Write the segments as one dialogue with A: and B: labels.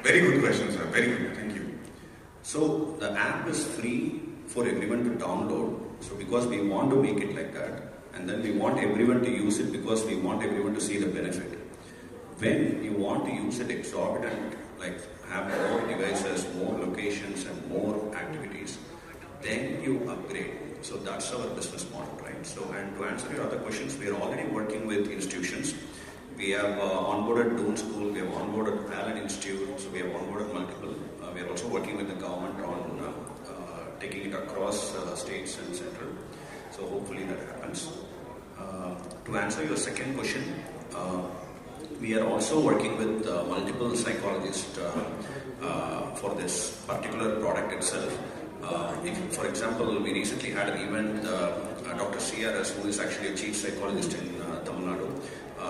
A: Very good question, sir. Very good. Thank you.
B: So the app is free for everyone to download. So because we want to make it like that, and then we want everyone to use it because we want everyone to see the benefit. When you want to use it exorbitant, like have more devices, more locations and more activities, then you upgrade. So that's our business model, right? So, and to answer your other questions, we are already working with institutions. We have onboarded Doon School, we have onboarded Allen Institute, so we have onboarded multiple. We are also working with the government on taking it across states and central. So hopefully that happens. To answer your second question, we are also working with multiple psychologists for this particular product itself. For example, we recently had an event, Dr. CRS, who is actually a chief psychologist in Tamil Nadu.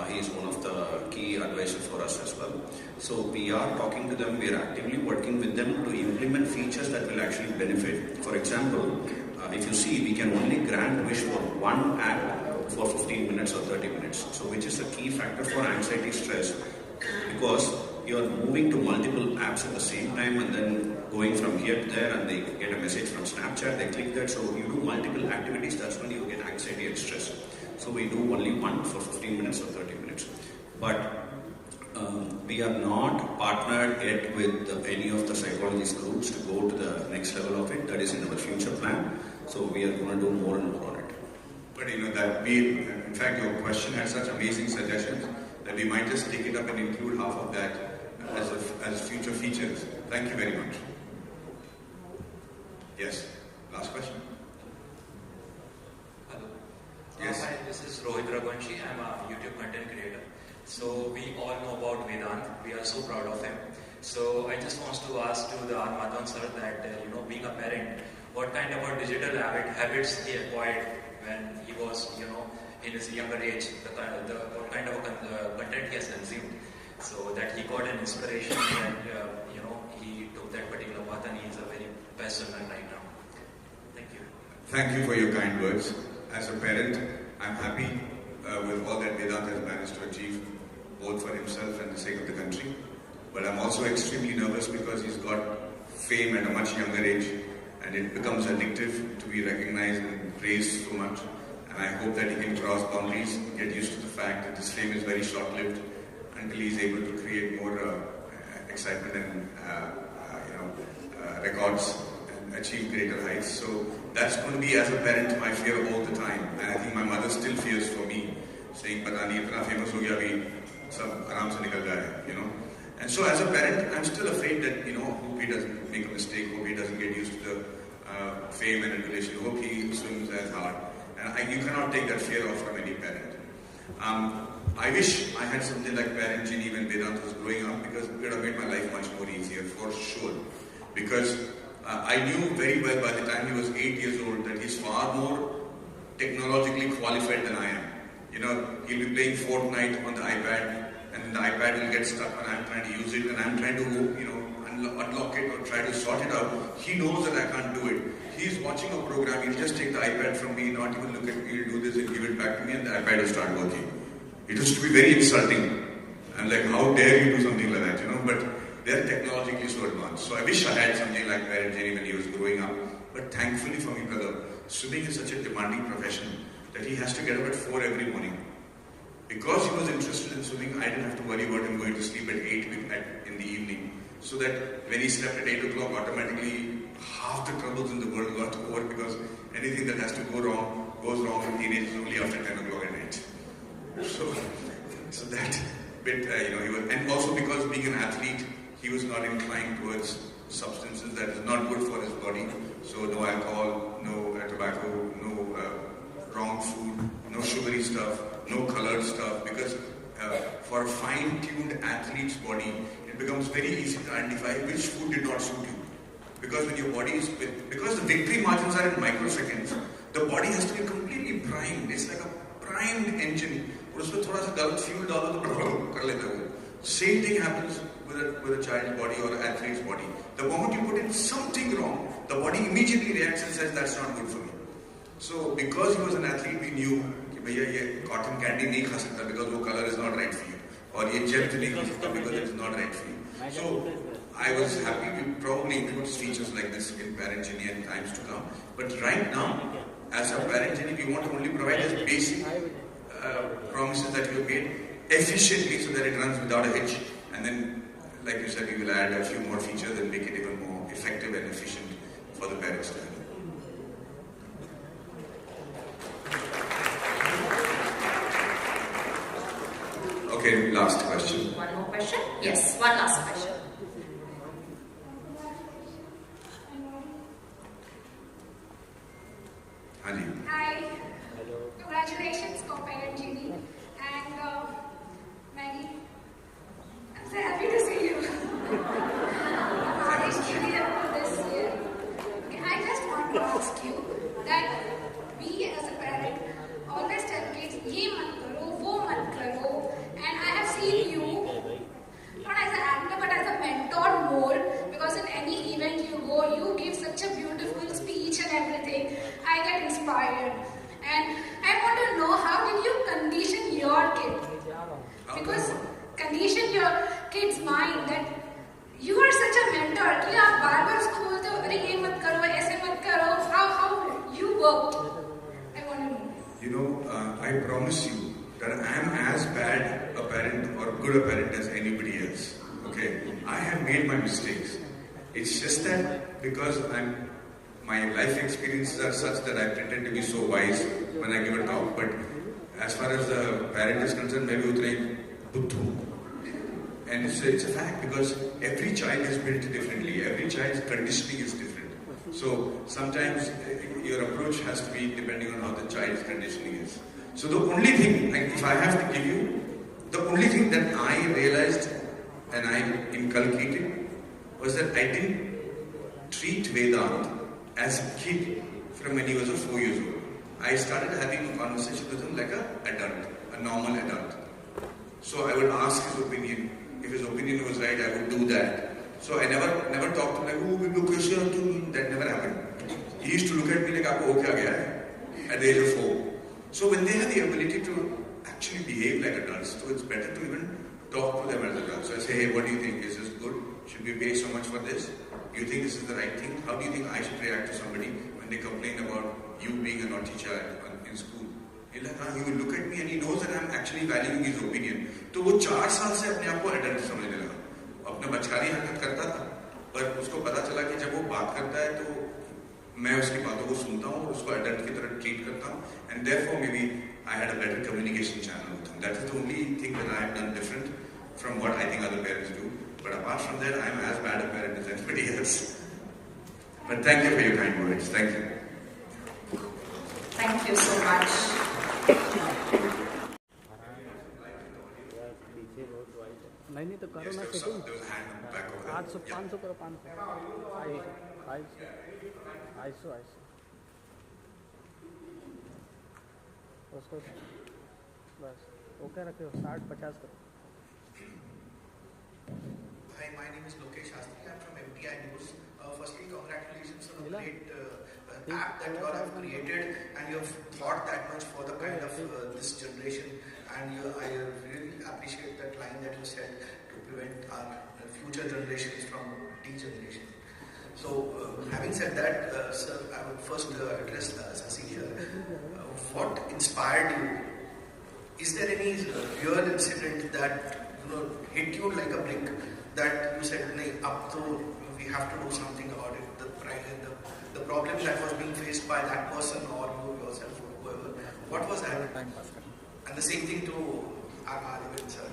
B: He is one of the key advisors for us as well. So we are talking to them, we are actively working with them to implement features that will actually benefit. For example, if you see, we can only grant wish for one app for 15 minutes or 30 minutes. So which is a key factor for anxiety stress, because you are moving to multiple apps at the same time and then going from here to there, and they get a message from Snapchat, they click that. So you do multiple activities, that's when you get anxiety and stress. So we do only one for 15 minutes or 30 minutes. But we have not partnered yet with any of the psychologist groups to go to the next level of it. That is in our future plan. So we are going to do more and more on it.
A: But you know that we, in fact, your question had such amazing suggestions that we might just take it up and include half of that as future features. Thank you very much. Yes, last question.
C: Hello.
A: Yes.
C: Hi, this is Rohit Raghuvanshi. I'm a YouTube content creator. So we all know about Vedant. We are so proud of him. So I just want to ask to the R Madhavan sir that being a parent, what kind of a digital habits he acquired when he was in his younger age, what kind of content he has consumed, so that he got an inspiration and he took that particular path and he is a very best woman right now. Thank you.
A: Thank you for your kind words. As a parent, I'm happy with all that Vedant has managed to achieve, both for himself and the sake of the country. But I'm also extremely nervous because he's got fame at a much younger age, and it becomes addictive to be recognized and praised so much. And I hope that he can cross boundaries, get used to the fact that this fame is very short-lived until he's able to create more excitement and records and achieve greater heights. So that's going to be, as a parent, my fear all the time. And I think my mother still fears for me, saying, "Pata nahi, itna famous ho gaya, abhi sab aaram se nikal jaye," And so as a parent, I'm still afraid that, hope he doesn't make a mistake, hope he doesn't get used to the fame and adulation, hope he swims as hard. And you cannot take that fear off from any parent. I wish I had something like parent Geenee when Vedant was growing up, because it would have made my life much more easier, for sure. Because I knew very well by the time he was 8 years old that he's far more technologically qualified than I am. He'll be playing Fortnite on the iPad, and the iPad will get stuck when I'm trying to use it, and I'm trying to, unlock it or try to sort it out. He knows that I can't do it. He's watching a program, he'll just take the iPad from me, not even look at me, he'll do this and give it back to me, and the iPad will start working. It used to be very insulting. I'm like, how dare you do something like that, But they're technologically so advanced. So I wish I had something like parent Geenee when he was growing up. But thankfully for me, brother, swimming is such a demanding profession that he has to get up at 4 every morning. Because he was interested in swimming, I didn't have to worry about him going to sleep at 8 in the evening. So that when he slept at 8 o'clock, automatically half the troubles in the world got over, because anything that has to go wrong goes wrong in teenagers only after 10 o'clock at night. So that bit, he was, and also because being an athlete, he was not inclined towards substances that is not good for his body. So no alcohol, no tobacco, no wrong food, no sugary stuff, no colored stuff, because for a fine-tuned athlete's body, it becomes very easy to identify which food did not suit you. Because when your body is, because the victory margins are in microseconds, the body has to be completely primed. It's like a primed engine. उसमें थोड़ा सा गलत fuel डालो तो कर लेता है वो. Same thing happens with a child's body or an athlete's body. The moment you put in something wrong, the body immediately reacts and says, that's not good for me. So because he was an athlete, we knew कि भैया ये cotton candy नहीं खा सकता because वो color is not right for you. और ये gel नहीं खा सकता because it is not right for you. So I was happy to probably introduce features like this in Parent Geenee in times to come. But right now, as a Parent Geenee, we want to only provide as basic promises that we have made efficiently so that it runs without a hitch. And then, like you said, we will add a few more features and make it even more effective and efficient for the parents to handle. Okay, last question.
D: One more question? Yes, one last question.
A: Hani.
E: Hi. Congratulations for Parent Geenee. And Maggie, I'm so happy to see you. Parent Geenee this year. Okay, I just want to ask you that we as a parent always tell kids, ye mat karo, wo mat karo. And I have seen you, not as an actor but as a mentor more, because in any event you go, you give such a beautiful speech and everything. I get inspired. And I want to know, how did you condition your kid? Because condition your kid's mind that you are such a mentor कि आप बार-बार उसको बोलते हो अरे ये मत करो ऐसे मत करो. How you worked? I want to know.
A: You know, I promise you that I am as bad a parent or good a parent as anybody else. Okay, I have made my mistakes. It's just that because my life experiences are such that I pretend to be so wise when I give a talk. But as far as the parent is concerned, maybe utre buddhu. And it's a fact because every child is built differently. Every child's conditioning is different. So sometimes your approach has to be depending on how the child's conditioning is. So the only thing, if I have to give you, the only thing that I realized and I inculcated was that I didn't treat Vedant as a kid from when he was 4 years old. I started having a conversation with him like an adult, a normal adult. So I would ask his opinion. If his opinion was right, I would do that. So I never talked to him like, oh, baby, kaise ho tum? That never happened. He used to look at me like, aapko ho kya gaya hai? At the age of 4. So when they have the ability to actually behave like adults, so it's better to even talk to them as adults. So I say, hey, what do you think? Is this good? Should we pay so much for this? Do you think this is the right thing? How do you think I should react to somebody when they complain about you being a naughty child in school? He will look at me and he knows that I'm actually valuing his opinion. तो वो 4 साल से अपने आप को adult समझने लगा. अपना बचकानी हरकत करता था, पर उसको पता चला कि जब वो बात करता है तो मैं उसकी बातों को सुनता हूँ, उसको एडल्ट की तरह ट्रीट करता हूँ. And therefore maybe I had a better communication channel with him. That is the only thing that I have done different from what I think other parents do. But apart from that, I am as bad a parent as anybody else. But thank you for your kind words. Thank you.
D: Thank you so much.
F: नहीं तो करो ना setting 800 500 करो 500 500 उसको बस okay रखे 60-50 करो.
G: Hi, my name is Lokesh Shastri. I'm from MTI News. Firstly, congratulations on a great app that you all have created, and you have thought that much for the kind of this generation. And I really appreciate that line that you said to prevent our future generations from degeneration. So, having said that, sir, I would first address Sasi here. What inspired you? Is there any real incident that hit you like a brick that you said, "Nahi, ab to we have to do something about it"? The problem that was being faced by that person or you yourself or whoever. What was that? And the same thing to R Madhavan sir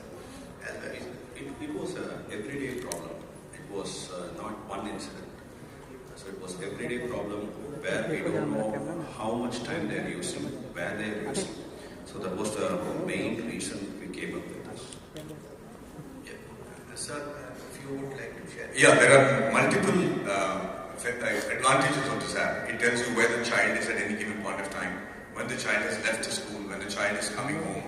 G: as well.
B: It was an everyday problem. It was not one incident. So it was an everyday problem where we don't know how much time they're using, where they're using. So that was the main reason we came up with this.
G: Yeah. Sir, if you would like to share.
A: Yeah, there are multiple advantages of this app. It tells you where the child is at any given point of time, when the child has left the school, when the child is coming home,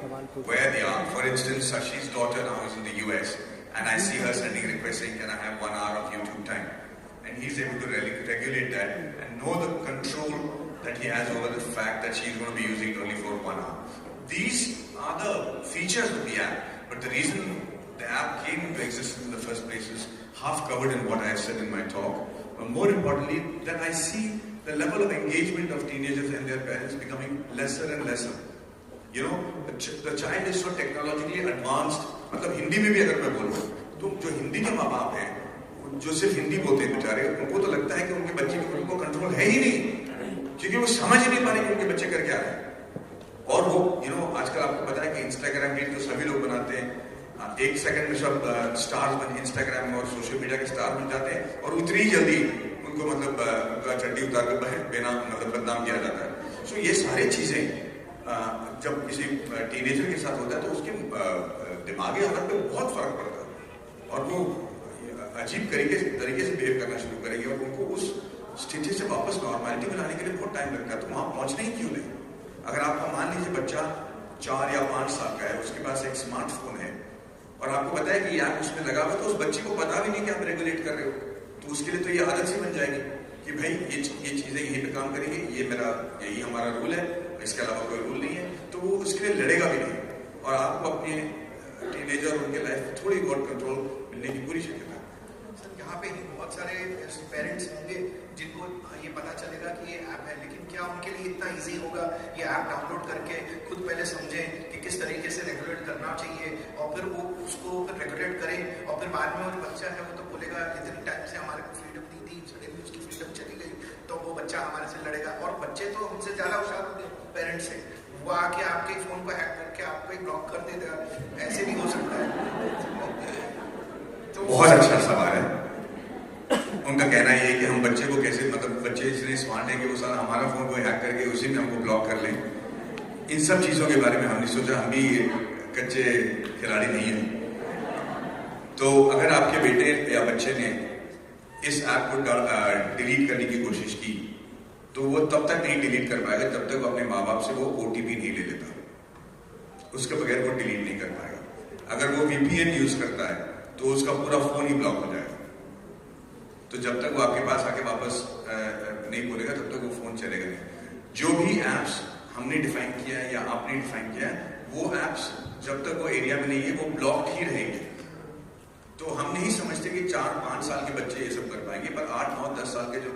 A: where they are. For instance, Sashi's daughter now is in the US, and I see her sending requests saying, can I have 1 hour of YouTube time? And he's able to regulate that and know the control that he has over the fact that she's going to be using it only for 1 hour. These are the features of the app, but the reason the app came into existence in the first place is half covered in what I said in my talk. But more importantly, that I see the level of engagement of teenagers and their parents becoming lesser and lesser. You know, the child is so technologically advanced. मतलब हिंदी में भी अगर मैं बोलूँ, तो जो हिंदी के माँ बाप हैं, जो सिर्फ हिंदी बोलते हैं बेचारे, उनको तो लगता है कि उनके बच्चे के उनको कंट्रोल है ही नहीं, क्योंकि वो समझ ही नहीं पा रहे कि उनके बच्चे कर क्या रहे हैं। और वो आजकल आपको पता है कि इंस्टाग्राम रील तो सभी लोग बनाते हैं, 1 सेकंड में सब स्टार्स बन इंस्टाग्राम और सोशल मीडिया के स्टार बन जाते हैं, और उतनी ही जल्दी उनको मतलब चड्डी उतार कर बिना मतलब बदनाम किया जाता है। सो ये सारी चीजें जब किसी टीनेजर के साथ होता है तो उसके दिमागी हालत पे बहुत फर्क पड़ता है, और वो अजीब तरीके से बिहेव करना शुरू करेंगे, और उनको उस स्थिति से वापस नॉर्मलिटी में लाने के लिए बहुत टाइम लगता है। तो वहाँ पहुँचने ही क्यों नहीं? अगर आपका मान लीजिए बच्चा 4 या 5 साल का है, उसके पास एक स्मार्टफोन है, और आपको पता है कि ये ऐप उसमें लगा हुआ, तो उस बच्चे को पता भी नहीं कि आप रेगुलेट कर रहे हो, तो उसके लिए तो ये आदत सी बन जाएगी कि भाई ये चीजें यहीं पे काम करेंगी, यही हमारा रूल है, इसके अलावा कोई रूल नहीं है, तो वो उसके लिए लड़ेगा भी नहीं, और आपको अपने टीनेजर उनके लाइफ थोड़ी बहुत कंट्रोल मिलने की पूरी शक्यता है।
G: सर यहाँ पे बहुत सारे पेरेंट्स होंगे जिनको ये पता चलेगा कि ये ऐप है, लेकिन क्या उनके लिए इतना इजी होगा ये ऐप डाउनलोड करके खुद पहले समझें कि किस तरीके से रेगुलेट करना चाहिए, और फिर वो उसको फिर रेगुलेट करें, और फिर बाद में वो बच्चा है वो तो बोलेगा इतनी टाइम से हमारे को फ्रीडम दी थी, सडनली उसकी फ्रीडम चली गई, तो वो बच्चा हमारे से लड़ेगा। और बच्चे तो हमसे ज्यादा होशियार होंगे पेरेंट्स से, वो आके आपके फोन को हैक करके आपको एक ब्लॉक कर देगा, ऐसे भी हो सकता है।
A: तो बहुत अच्छा सवाल है। उनका कहना ये है कि हम बच्चे को कैसे, मतलब बच्चे इतने स्मार्ट हैं कि वो सारा हमारा फोन को हैक करके उसी में हमको ब्लॉक कर लें। इन सब चीजों के बारे में हमने सोचा, हम भी कच्चे खिलाड़ी नहीं हैं। तो अगर आपके बेटे या बच्चे ने इस ऐप को डिलीट करने की कोशिश की, तो वो तब तक नहीं डिलीट कर पाएगा जब तक वो अपने माँ बाप से वो OTP नहीं ले लेता, उसके बगैर वो डिलीट नहीं कर पाएगा। अगर वो VPN यूज करता है तो उसका पूरा फोन ही ब्लॉक हो जाएगा। तो जब तक वो आपके पास आके वापस नहीं बोलेगा तब तक वो फोन चलेगा नहीं। जो भी एप्स हमने डिफाइन किया है या आपने डिफाइन किया है, वो एप्स जब तक वो एरिया में नहीं है वो ब्लॉक ही रहेंगे। तो हम नहीं समझते कि 4-5 साल के बच्चे ये सब कर पाएंगे, पर 8, 9, 10 साल के जो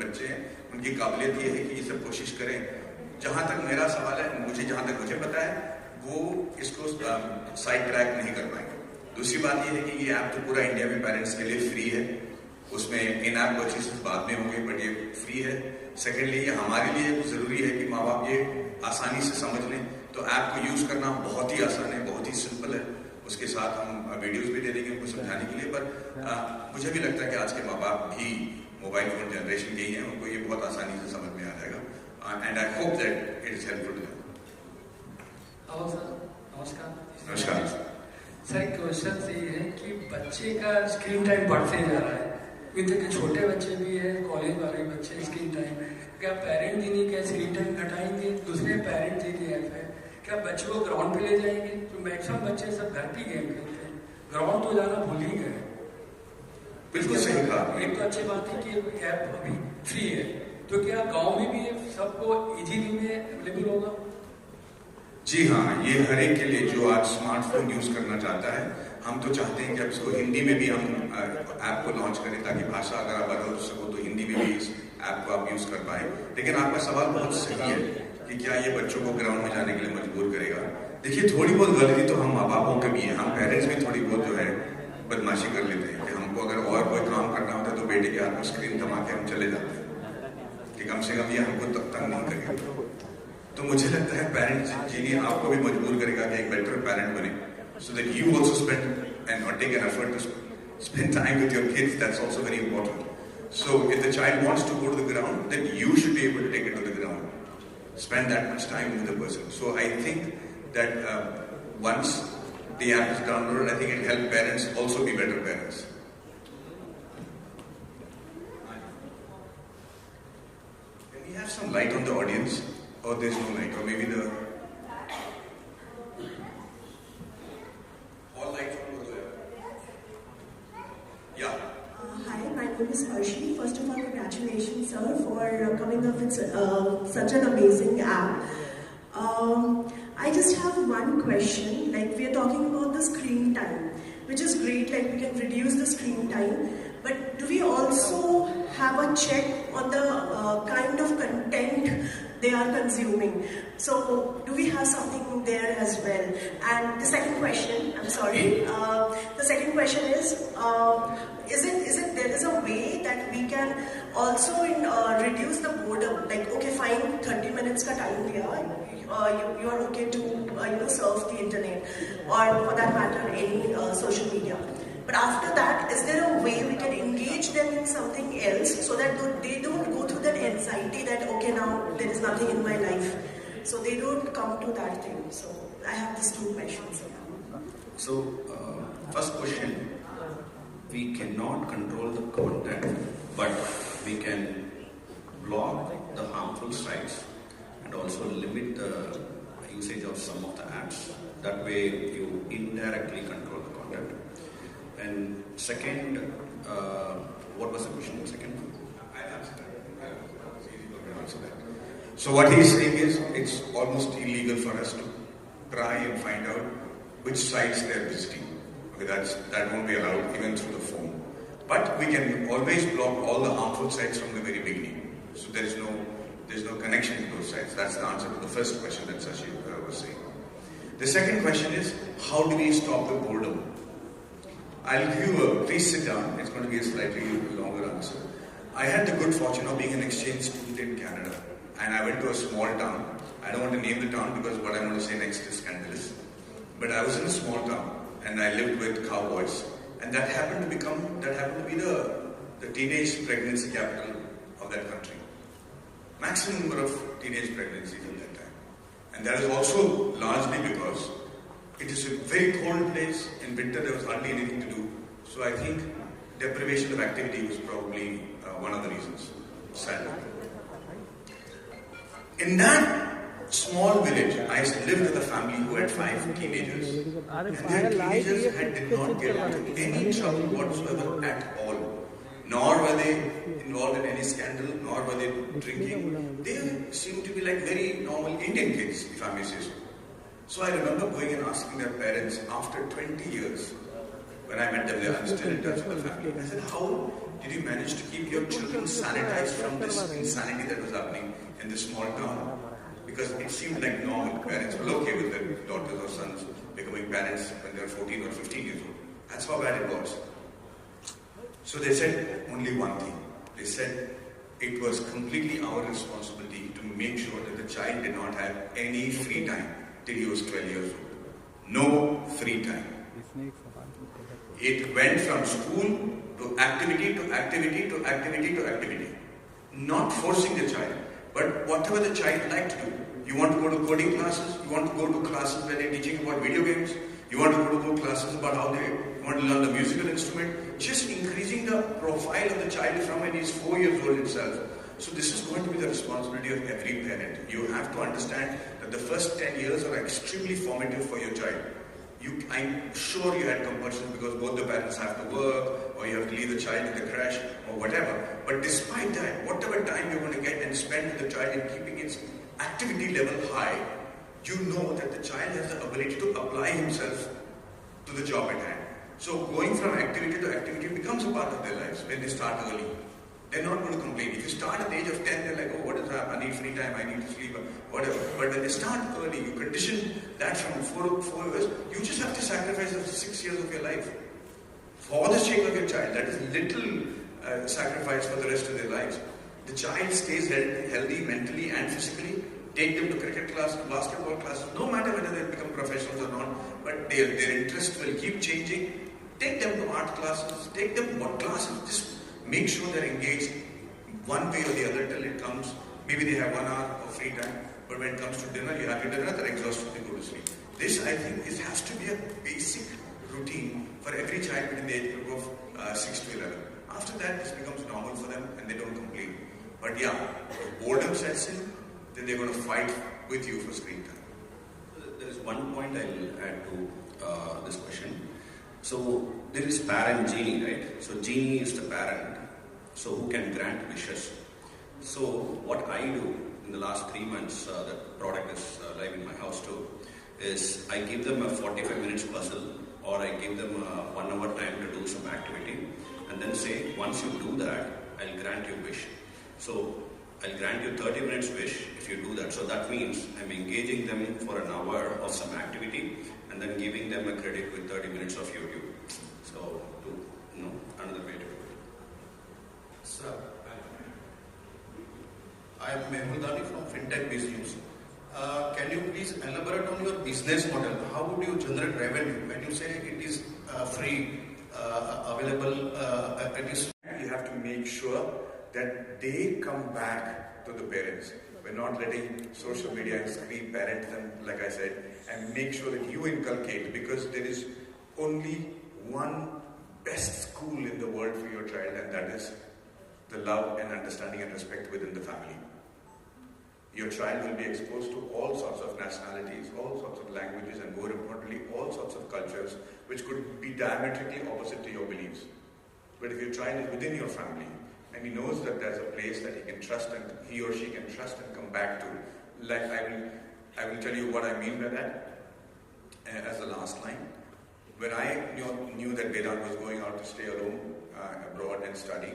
A: बच्चे हैं उनकी काबिलियत ये है कि ये सब कोशिश करें। जहां तक मेरा सवाल है, जहां तक मुझे पता है, वो इसको साइड ट्रैक नहीं कर पाएंगे। दूसरी बात ये है कि ये ऐप तो पूरा इंडिया में पेरेंट्स के लिए फ्री है, उसमें इन ऐप परचेसेस बाद में होंगे, बट ये फ्री है। सेकेंडली ये हमारे लिए जरूरी है कि माँ बाप ये आसानी से समझ लें। तो ऐप को यूज करना बहुत ही आसान है, बहुत ही सिंपल है। उसके साथ हम वीडियोस भी दे देंगे उनको समझाने के लिए, पर मुझे भी लगता है कि आज के माँ बाप भी मोबाइल फोन जनरेशन के ही हैं, उनको ये बहुत आसानी से समझ में आ जाएगा। And I hope that it is helpful to them. नमस्कार
H: सर, क्वेश्चन ये है कि बच्चे का स्क्रीन टाइम बढ़ते जा रहा है, क्योंकि छोटे बच्चे भी है, कॉलेज वाले बच्चे स्क्रीन टाइम, क्या पेरेंट जी नहीं क्या स्क्रीन टाइम घटाएंगे? दूसरे पेरेंट जी की ऐप है, क्या बच्चों को ग्राउंड पे ले जाएंगे? तो मैक्सिमम बच्चे सब घर पे गेम खेलते हैं, ग्राउंड तो जाना भूल ही गए।
A: बिल्कुल सही कहा।
H: एक तो अच्छी बात है कि ऐप अभी फ्री है, तो क्या गाँव में भी सबको इजीली में अवेलेबल होगा?
A: जी हाँ, ये हर एक के लिए जो आज स्मार्टफोन यूज करना चाहता है, हम तो चाहते हैं कि अब इसको हिंदी में भी हम ऐप को लॉन्च करें, ताकि भाषा अगर आप बदल सको तो हिंदी में भी इस ऐप को आप यूज कर पाए। लेकिन आपका सवाल बहुत सही है कि क्या ये बच्चों को ग्राउंड में जाने के लिए मजबूर करेगा। देखिए, थोड़ी बहुत गलती तो हम माँ बापों की भी है, हम पेरेंट्स भी थोड़ी बहुत जो है बदमाशी कर लेते हैं कि हमको अगर और कोई काम करना होता है तो बेटे के हाथ में स्क्रीन थमा के हम चले जाते हैं कि कम से कम ये हमको तंग नहीं करेगा। तो मुझे लगता है पेरेंट्स जीनी आपको भी मजबूर करेगा कि एक बेटर पेरेंट बने, so that you also spend and or take an effort to spend time with your kids. That's also very important. So if the child wants to go to the ground, then you should be able to take it to the ground, spend that much time with the person. So I think that once the app is downloaded, I think it will help parents also be better parents. Can we have some light on the audience? Or there's no light, or maybe the all lights on over there. Yeah.
I: Hi, my name is Harshni. First of all, congratulations, sir, for coming up with such an amazing app. I just have one question. Like, we are talking about the screen time. which is great, like we can reduce the screen time. But do we also have a check on the kind of content they are consuming? So do we have something there as well? And the second question, I'm sorry, the second question is there is a way that we can also reduce the boredom? Like, okay, fine, 30 minutes ka time liya, you are okay to surf the internet, or for that matter, any social media. But after that, is there a way we can engage them in something else so that they don't go through that anxiety that, okay, now there is nothing in my life. So they don't come to that thing. So I have these two questions.
B: So, first question, we cannot control the content, but we can block the harmful sites and also limit the usage of some of the apps. That way you indirectly control the content. And second, what was the question? Second?
A: I'll answer that. It's easy for me to answer that. So what he's saying is, it's almost illegal for us to try and find out which sites they're visiting. Okay, that won't be allowed even through the phone. But we can always block all the harmful sites from the very beginning. So there's no connection to those sites. That's the answer to the first question that Sashi was saying. The second question is, how do we stop the boredom? I'll give you please sit down. It's going to be a slightly longer answer. I had the good fortune of being an exchange student in Canada, and I went to a small town. I don't want to name the town because what I'm going to say next is scandalous. But I was in a small town, and I lived with cowboys, and that happened to be the teenage pregnancy capital of that country. Maximum number of teenage pregnancies at that time, and that is also largely because it is a very cold place. In winter, there was hardly anything to do. So I think deprivation of activity was probably one of the reasons, sadly. In that small village, I lived with a family who had 5 teenagers. And their teenagers did not get into any trouble whatsoever at all. Nor were they involved in any scandal, nor were they drinking. They seemed to be like very normal Indian kids, if I may say so. So I remember going and asking their parents after 20 years, when I met them, they are still in touch with the family. I said, how did you manage to keep your children sanitized from this insanity that was happening in this small town? Because it seemed like normal. Parents were okay with their daughters or sons becoming parents when they were 14 or 15 years old. That's how bad it was. So they said only one thing. They said it was completely our responsibility to make sure that the child did not have any free time till he was 12 years old. No free time. It went from school to activity to activity to activity to activity. Not forcing the child, but whatever the child liked to do. You want to go to coding classes, you want to go to classes where they're teaching about video games, you want to go to classes about how they want to learn the musical instrument, just increasing the profile of the child from when he's 4 years old itself. So this is going to be the responsibility of every parent. You have to understand that the first 10 years are extremely formative for your child. I'm sure you had compulsions because both the parents have to work, or you have to leave the child in the crash, or whatever. But despite that, whatever time you're going to get and spend with the child in keeping its activity level high, you know that the child has the ability to apply himself to the job at hand. So going from activity to activity becomes a part of their lives when they start early. They're not going to complain. If you start at the age of 10, they're like, oh, what is that? I need free time, I need to sleep, whatever. But when they start early, you condition that from 4 years, you just have to sacrifice 6 years of your life for the sake of your child. That is little sacrifice for the rest of their lives. The child stays healthy mentally and physically. Take them to cricket classes, basketball classes, no matter whether they become professionals or not, but their interest will keep changing. Take them to art classes, take them to what classes, just make sure they're engaged one way or the other till it comes. Maybe they have 1 hour of free time, but when it comes to dinner, you have your dinner, they're exhausted, they go to sleep. This, I think, has to be a basic routine for every child between the age group of 6 to 11. After that, this becomes normal for them and they don't complain. But yeah, if boredom sets in, then they're going to fight with you for screen time.
B: There is one point I'll add to this question. So there is parent Geenee, right? So Geenee is the parent, so who can grant wishes. So what I do in the last 3 months, the product is live in my house too, is I give them a 45 minutes puzzle or I give them 1 hour time to do some activity, and then say, once you do that, I'll grant you wish. So I'll grant you 30 minutes wish if you do that. So that means I'm engaging them for an hour of some activity and then giving them a credit with 30 minutes of YouTube. So, another way to do it.
G: Sir, I am Mehmoodani from FinTech Business. Can you please elaborate on your business model? How would you generate revenue? When you say it is free, available, it is...
A: You have to make sure that they come back to the parents. We're not letting social media and screen parent them, like I said, and make sure that you inculcate, because there is only one best school in the world for your child, and that is the love and understanding and respect within the family. Your child will be exposed to all sorts of nationalities, all sorts of languages, and more importantly, all sorts of cultures, which could be diametrically opposite to your beliefs. But if your child is within your family, and he knows that there's a place that he can trust, and he or she can trust and come back to, like I will tell you what I mean by that as the last line. When I knew that Vedant was going out to stay alone abroad and study,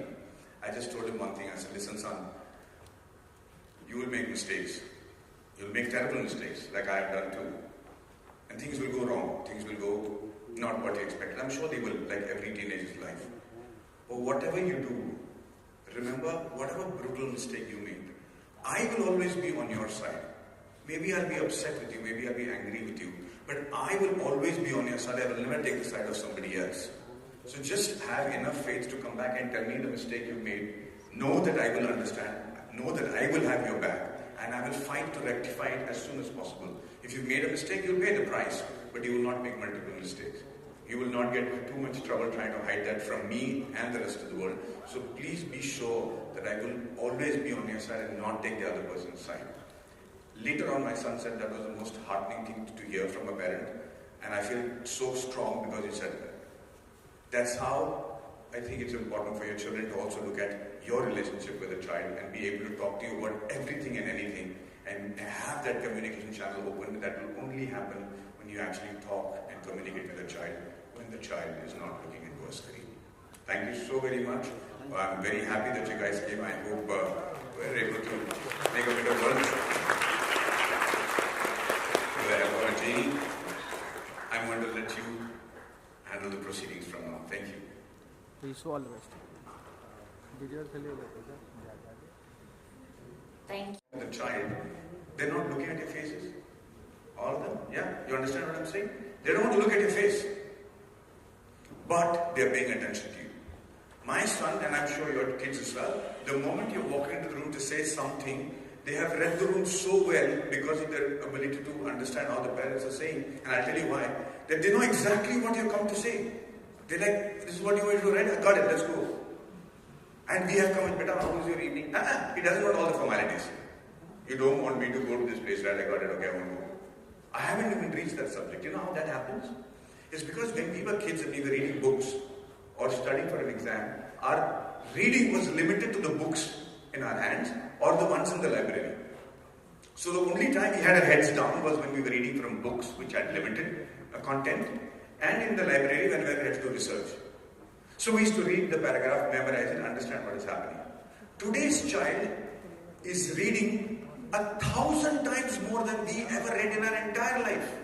A: I just told him one thing. I said, listen son, you will make mistakes. You'll make terrible mistakes, like I have done too. And things will go wrong. Things will go not what you expected. I'm sure they will, like every teenager's life. But whatever you do, remember, whatever brutal mistake you made, I will always be on your side. Maybe I'll be upset with you, maybe I'll be angry with you, but I will always be on your side. I will never take the side of somebody else. So just have enough faith to come back and tell me the mistake you made. Know that I will understand. Know that I will have your back. And I will fight to rectify it as soon as possible. If you've made a mistake, you'll pay the price. But you will not make multiple mistakes. You will not get too much trouble trying to hide that from me and the rest of the world. So please be sure that I will always be on your side and not take the other person's side. Later on, my son said that was the most heartening thing to hear from a parent. And I feel so strong because he said that. That's how I think it's important for your children to also look at your relationship with a child and be able to talk to you about everything and anything and have that communication channel open. That will only happen when you actually talk and communicate with a child when the child is not looking into a screen. Thank you so very much. I'm very happy that you guys came. I hope we're able to make a bit of work. Geenee, I'm going to let you handle the proceedings from now. Thank you.
F: Wish you all the best.
D: Thank you.
A: The child, they're not looking at your faces. All of them? Yeah? You understand what I'm saying? They don't want to look at your face. But they're paying attention to you. My son, and I'm sure your kids as well, the moment you walk into the room to say something, they have read the room so well because of their ability to understand how the parents are saying. And I'll tell you why. That they know exactly what you've come to say. They're like, this is what you want to do, right? I got it, let's go. And we have come and beta, how was your evening? He doesn't want all the formalities. You don't want me to go to this place, right? I got it, okay, I want to go. I haven't even reached that subject. You know how that happens? It's because when we were kids and we were reading books or studying for an exam, our reading was limited to the books in our hands or the ones in the library. So the only time we had our heads down was when we were reading from books which had limited content, and in the library when we had to do research. So we used to read the paragraph, memorize it, understand what is happening. Today's child is reading 1,000 times more than we ever read in our entire life.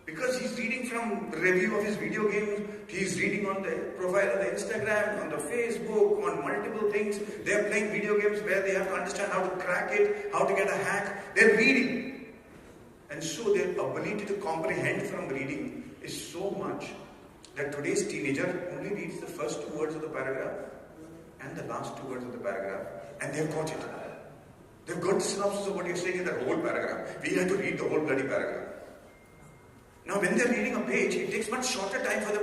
A: Because he's reading from review of his video games, he's reading on the profile of the Instagram, on the Facebook, on multiple things. They're playing video games where they have to understand how to crack it, how to get a hack. They're reading. And so their ability to comprehend from reading is so much that today's teenager only reads the first 2 words of the paragraph and the last 2 words of the paragraph, and they've got it. They've got the synopsis of what you're saying in that whole paragraph. We had to read the whole bloody paragraph. Now when they're reading a page, it takes much shorter time for them